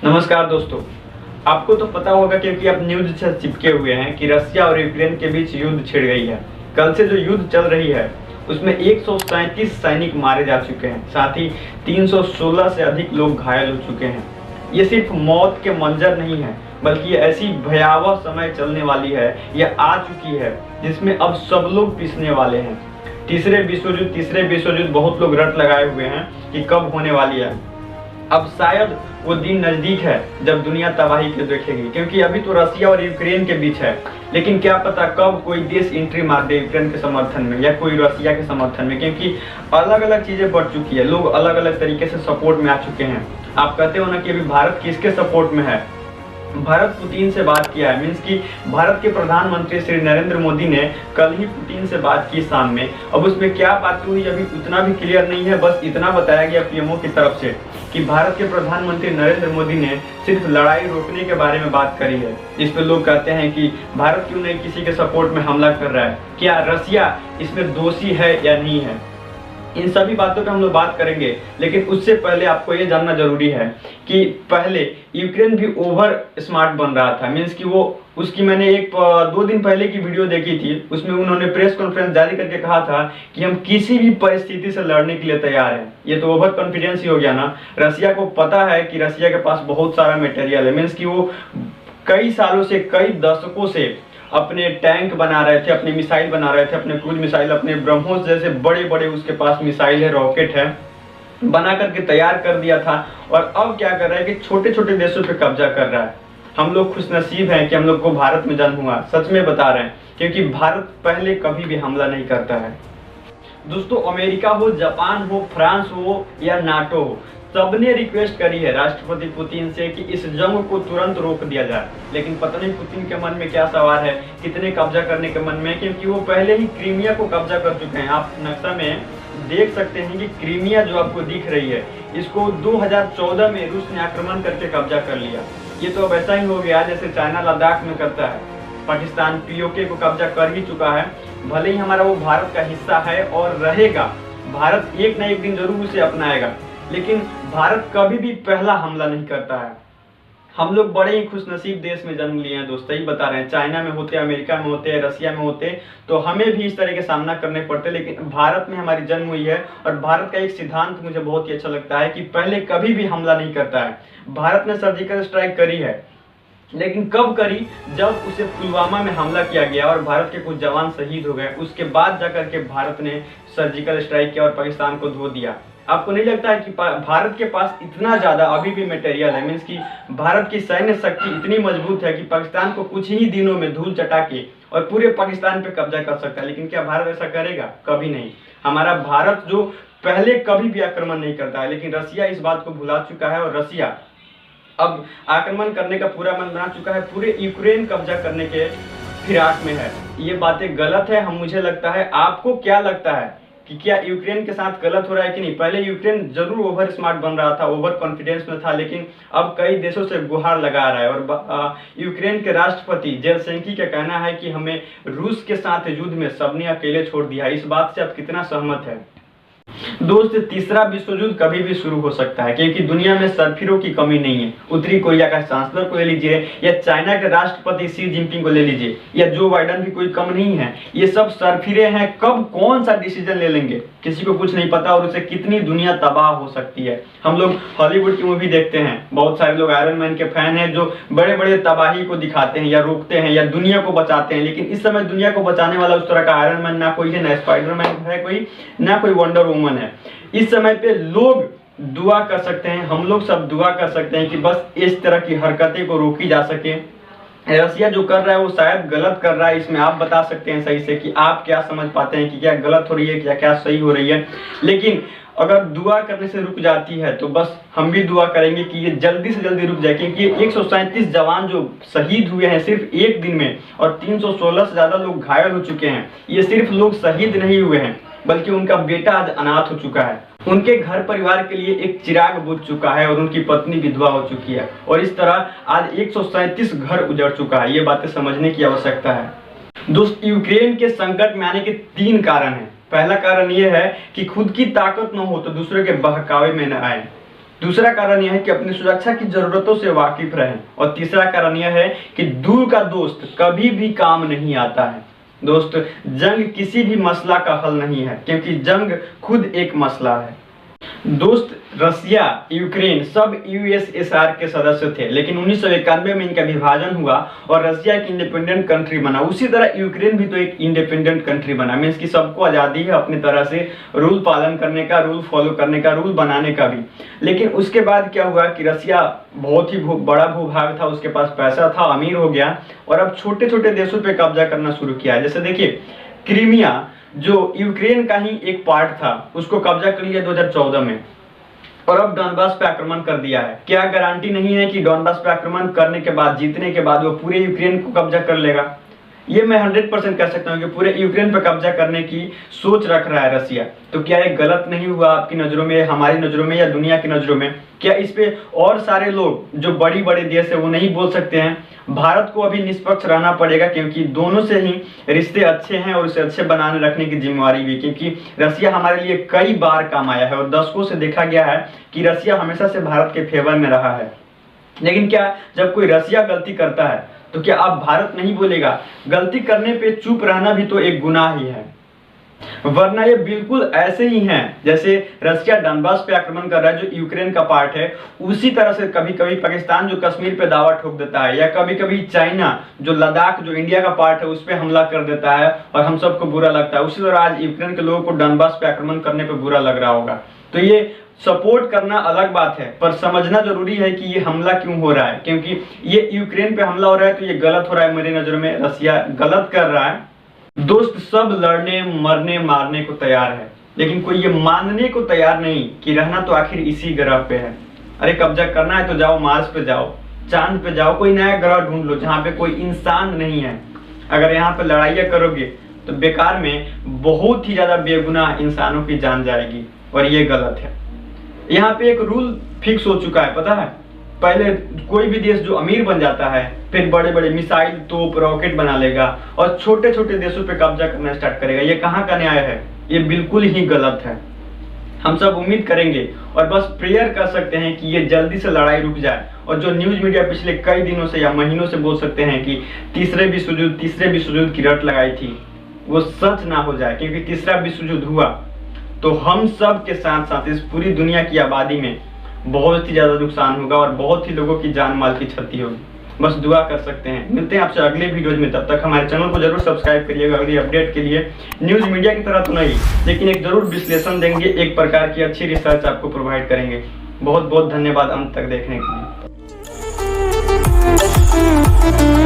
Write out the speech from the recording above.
नमस्कार दोस्तों। आपको तो पता होगा क्योंकि आप न्यूज से चिपके हुए हैं कि रसिया और यूक्रेन के बीच युद्ध छिड़ गई है। कल से जो युद्ध चल रही है उसमें 137 सैनिक मारे जा चुके हैं, साथ ही 316 से अधिक लोग घायल हो चुके हैं। ये सिर्फ मौत के मंजर नहीं है, बल्कि ये ऐसी भयावह समय चलने वाली है, यह आ चुकी है जिसमें अब सब लोग पिसने वाले हैं। तीसरे विश्व युद्ध बहुत लोग रट लगाए हुए हैं कि कब होने वाली है। अब शायद वो दिन नजदीक है जब दुनिया तबाही के देखेगी, क्योंकि अभी तो रसिया और यूक्रेन के बीच है, लेकिन क्या पता कब कोई देश एंट्री मार दे यूक्रेन के समर्थन में या कोई रसिया के समर्थन में, क्योंकि अलग अलग चीजें बढ़ चुकी है, लोग अलग अलग तरीके से सपोर्ट में आ चुके हैं। आप कहते हो ना कि अभी भारत किसके सपोर्ट में है। भारत पुतिन से बात किया है, मीन्स कि भारत के प्रधानमंत्री श्री नरेंद्र मोदी ने कल ही पुतिन से बात की शाम में। अब उसमें क्या बात हुई अभी उतना भी क्लियर नहीं है, बस इतना बताया गया पीएमओ की तरफ से कि भारत के प्रधानमंत्री नरेंद्र मोदी ने सिर्फ लड़ाई रोकने के बारे में बात करी है। इस पे लोग कहते हैं कि भारत क्यों नहीं किसी के सपोर्ट में हमला कर रहा है, क्या रसिया इसमें दोषी है या नहीं है। इन सभी बातों पे हम लोग बात करेंगे, लेकिन उससे पहले आपको ये जानना जरूरी है कि पहले यूक्रेन भी ओवर स्मार्ट बन रहा था, मीन्स कि वो उसकी मैंने 2 दिन पहले की वीडियो देखी थी, उसमें उन्होंने प्रेस कॉन्फ्रेंस जारी करके कहा था कि हम किसी भी परिस्थिति से लड़ने के लिए तैयार हैं। ये तो ओवर कॉन्फिडेंस ही हो गया ना। रसिया को पता है कि रसिया के पास बहुत सारा मटेरियल है, मीन्स कि वो कई सालों से, कई दशकों से अपने टैंक बना रहे थे, अपने मिसाइल बना रहे थे, अपने क्रूज मिसाइल, अपने ब्रह्मोस जैसे बड़े बड़े उसके पास मिसाइल है, रॉकेट है, बना करके तैयार कर दिया था। और अब क्या कर रहा है कि छोटे छोटे देशों पे कब्जा कर रहा है। हम लोग खुशनसीब हैं कि हम लोग को भारत में जन्म हुआ, सच में बता रहे हैं, क्योंकि भारत पहले कभी भी हमला नहीं करता है। दोस्तों, अमेरिका हो, जापान हो, फ्रांस हो या नाटो हो, सबने रिक्वेस्ट करी है राष्ट्रपति पुतिन से कि इस जंग को तुरंत रोक दिया जाए, लेकिन पता नहीं पुतिन के मन में क्या सवाल है, कितने कब्जा करने के मन में, क्योंकि वो पहले ही क्रीमिया को कब्जा कर चुके हैं। आप नक्शा में देख सकते हैं कि क्रीमिया जो आपको दिख रही है, इसको 2014 में रूस ने आक्रमण करके कब्जा कर लिया। ये तो अब ऐसा ही हो गया जैसे चाइना लद्दाख में करता है। पाकिस्तान पीओके को कब्जा कर ही चुका है। भले ही हमारा वो भारत का हिस्सा है और रहेगा, भारत एक ना एक दिन जरूर उसे अपनाएगा, लेकिन भारत कभी भी पहला हमला नहीं करता है। हम लोग बड़े ही खुशनसीब देश में जन्म लिए हैं दोस्तों, ही बता रहे हैं। चाइना में होते, अमेरिका में होते, रसिया में होते, तो हमें भी इस तरह के सामना करने पड़ते, लेकिन भारत में हमारी जन्म हुई है। और भारत का एक सिद्धांत मुझे बहुत ही अच्छा लगता है कि पहले कभी भी हमला नहीं करता है। भारत ने सर्जिकल स्ट्राइक करी है, लेकिन कब करी, जब उसे पुलवामा में हमला किया गया और भारत के कुछ जवान शहीद हो गए, उसके बाद जाकर के भारत ने सर्जिकल स्ट्राइक किया और पाकिस्तान को धो दिया। आपको नहीं लगता है कि भारत के पास इतना ज्यादा अभी भी मटेरियल है, मीन्स कि भारत की सैन्य शक्ति इतनी मजबूत है कि पाकिस्तान को कुछ ही दिनों में धूल चटा के और पूरे पाकिस्तान पे कब्जा कर सकता है। लेकिन क्या भारत ऐसा करेगा? कभी नहीं। हमारा भारत जो पहले कभी भी आक्रमण नहीं करता है, लेकिन रसिया इस बात को भुला चुका है और रसिया अब आक्रमण करने का पूरा मन बना चुका है, पूरे यूक्रेन कब्जा करने के फिराक में है। ये बातें गलत है, मुझे लगता है। आपको क्या लगता है कि क्या यूक्रेन के साथ गलत हो रहा है कि नहीं? पहले यूक्रेन जरूर ओवर स्मार्ट बन रहा था, ओवर कॉन्फिडेंस में था, लेकिन अब कई देशों से गुहार लगा रहा है। और यूक्रेन के राष्ट्रपति जेलेंस्की का कहना है कि हमें रूस के साथ युद्ध में सबने अकेले छोड़ दिया। इस बात से आप कितना सहमत है? दोस्त, तीसरा विश्व युद्ध कभी भी शुरू हो सकता है, क्योंकि दुनिया में सरफिरों की कमी नहीं है। उत्तरी कोरिया का चांसलर को ले लीजिए, या चाइना के राष्ट्रपति शी जिनपिंग को ले लीजिए, या जो बाइडन भी कोई कम नहीं है। ये सब सरफिरे हैं। कब कौन सा डिसीजन ले लेंगे किसी को कुछ नहीं पता, और उससे कितनी दुनिया तबाह हो सकती है। हम लोग हॉलीवुड की मूवी देखते हैं, बहुत सारे लोग आयरन मैन के फैन हैं जो बड़े बड़े तबाही को दिखाते हैं या रोकते हैं या दुनिया को बचाते हैं, लेकिन इस समय दुनिया को बचाने वाला उस तरह का आयरन मैन ना कोई है, ना स्पाइडरमैन है कोई, ना कोई वंडर वुमन है। इस समय पे लोग दुआ कर सकते हैं, हम लोग सब दुआ कर सकते हैं कि बस इस तरह की हरकतें को रोकी जा सके। रसिया जो कर रहा है वो शायद गलत कर रहा है, इसमें आप बता सकते हैं सही से कि आप क्या समझ पाते हैं कि क्या गलत हो रही है, क्या सही हो रही है। लेकिन अगर दुआ करने से रुक जाती है तो बस हम भी दुआ करेंगे कि ये जल्दी से जल्दी रुक जाए, क्योंकि 137 जवान जो शहीद हुए हैं सिर्फ एक दिन में, और 316 से ज्यादा लोग घायल हो चुके हैं। ये सिर्फ लोग शहीद नहीं हुए हैं, बल्कि उनका बेटा आज अनाथ हो चुका है, उनके घर परिवार के लिए एक चिराग बुझ चुका है, और उनकी पत्नी विधवा हो चुकी है। और इस तरह आज 137 घर उजड़ चुका है। ये बातें समझने की आवश्यकता है। दोस्त, यूक्रेन के संकट में आने के 3 कारण हैं। पहला कारण यह है कि खुद की ताकत न हो तो दूसरे के बहकावे में न आए। दूसरा कारण यह है कि अपनी सुरक्षा की जरूरतों से वाकिफ रहें। और तीसरा कारण यह है कि दूर का दोस्त कभी भी काम नहीं आता है। दोस्त, जंग किसी भी मसला का हल नहीं है, क्योंकि जंग खुद एक मसला है। दोस्त, रसिया, यूक्रेन सब यूएसएसआर के सदस्य थे, लेकिन 1991 में इनका विभाजन हुआ और रसिया एक इंडिपेंडेंट कंट्री बना। उसी तरह यूक्रेन भी तो एक इंडिपेंडेंट कंट्री बना। मीन्स कि सबको आज़ादी है अपनी तरह से रूल पालन करने का, रूल फॉलो करने का, रूल बनाने का भी। लेकिन उसके बाद क्या हुआ कि रसिया बहुत ही बड़ा भूभाग था, उसके पास पैसा था, अमीर हो गया और अब छोटे छोटे देशों पर कब्जा करना शुरू किया। जैसे देखिए, क्रीमिया जो यूक्रेन का ही एक पार्ट था, उसको कब्जा कर लिया 2014 में, और अब डॉनबास पे आक्रमण कर दिया है। क्या गारंटी नहीं है कि डॉनबास पे आक्रमण करने के बाद, जीतने के बाद वो पूरे यूक्रेन को कब्जा कर लेगा? ये मैं 100% कह सकता हूँ कि पूरे यूक्रेन पर कब्जा करने की सोच रख रहा है रसिया। तो क्या ये गलत नहीं हुआ आपकी नज़रों में, हमारी नज़रों में या दुनिया की नज़रों में? क्या इस पे और सारे लोग जो बड़ी बड़ी देश है वो नहीं बोल सकते हैं? भारत को अभी निष्पक्ष रहना पड़ेगा, क्योंकि दोनों से ही रिश्ते अच्छे हैं और उसे अच्छे बनाने रखने की जिम्मेवारी भी, क्योंकि रसिया हमारे लिए कई बार काम आया है और दशकों से देखा गया है कि रसिया हमेशा से भारत के फेवर में रहा है। लेकिन क्या जब कोई रसिया गलती करता है तो क्या अब भारत नहीं बोलेगा? गलती करने पे चुप रहना भी तो एक गुनाह ही है, वरना ये बिल्कुल ऐसे ही हैं जैसे रसिया डॉनबास पे आक्रमण कर रहा है जो यूक्रेन का पार्ट है। उसी तरह से कभी कभी पाकिस्तान जो कश्मीर पे दावा ठोक देता है, या कभी कभी चाइना जो लद्दाख जो इंडिया का पार्ट है उस पर हमला कर देता है और हम सबको बुरा लगता है। उसी तरह आज यूक्रेन के लोगों को डॉनबास पे आक्रमण करने पर बुरा लग रहा होगा। तो ये सपोर्ट करना अलग बात है, पर समझना जरूरी है कि ये हमला क्यों हो रहा है, क्योंकि ये यूक्रेन पे हमला हो रहा है तो ये गलत हो रहा है। मेरी नज़र में रसिया गलत कर रहा है। दोस्त, सब लड़ने, मरने, मारने को तैयार है, लेकिन कोई ये मानने को तैयार नहीं कि रहना तो आखिर इसी ग्रह पे है। अरे कब्जा करना है तो जाओ मार्स पे जाओ, चांद पे जाओ, कोई नया ग्रह ढूंढ लो जहाँ पे कोई इंसान नहीं है। अगर यहाँ पे लड़ाइयाँ करोगे तो बेकार में बहुत ही ज्यादा बेगुनाह इंसानों की जान जाएगी, और ये गलत है। यहाँ पे एक रूल फिक्स हो चुका है, पता है? पहले कोई भी देश जो अमीर बन जाता है फिर बड़े बड़े मिसाइल, तोप, रॉकेट बना लेगा और छोटे छोटे देशों पे कब्जा करना स्टार्ट करेगा। ये कहाँ का न्याय है? ये बिल्कुल ही गलत है। हम सब उम्मीद करेंगे और बस प्रेयर कर सकते हैं कि ये जल्दी से लड़ाई रुक जाए, और जो न्यूज मीडिया पिछले कई दिनों से या महीनों से बोल सकते हैं कि तीसरे विश्व युद्ध की रट लगाई थी, वो सच ना हो जाए। क्योंकि तीसरा विश्व युद्ध हुआ तो हम सब के साथ साथ इस पूरी दुनिया की आबादी में बहुत ही ज्यादा नुकसान होगा और बहुत ही लोगों की जान माल की क्षति होगी। बस दुआ कर सकते हैं। मिलते हैं आपसे अगले वीडियोज में, तब तक हमारे चैनल को जरूर सब्सक्राइब करिएगा। अगली अपडेट के लिए न्यूज मीडिया की तरह तो नहीं, लेकिन एक जरूर विश्लेषण देंगे, एक प्रकार की अच्छी रिसर्च आपको प्रोवाइड करेंगे। बहुत बहुत धन्यवाद अंत तक देखने के लिए।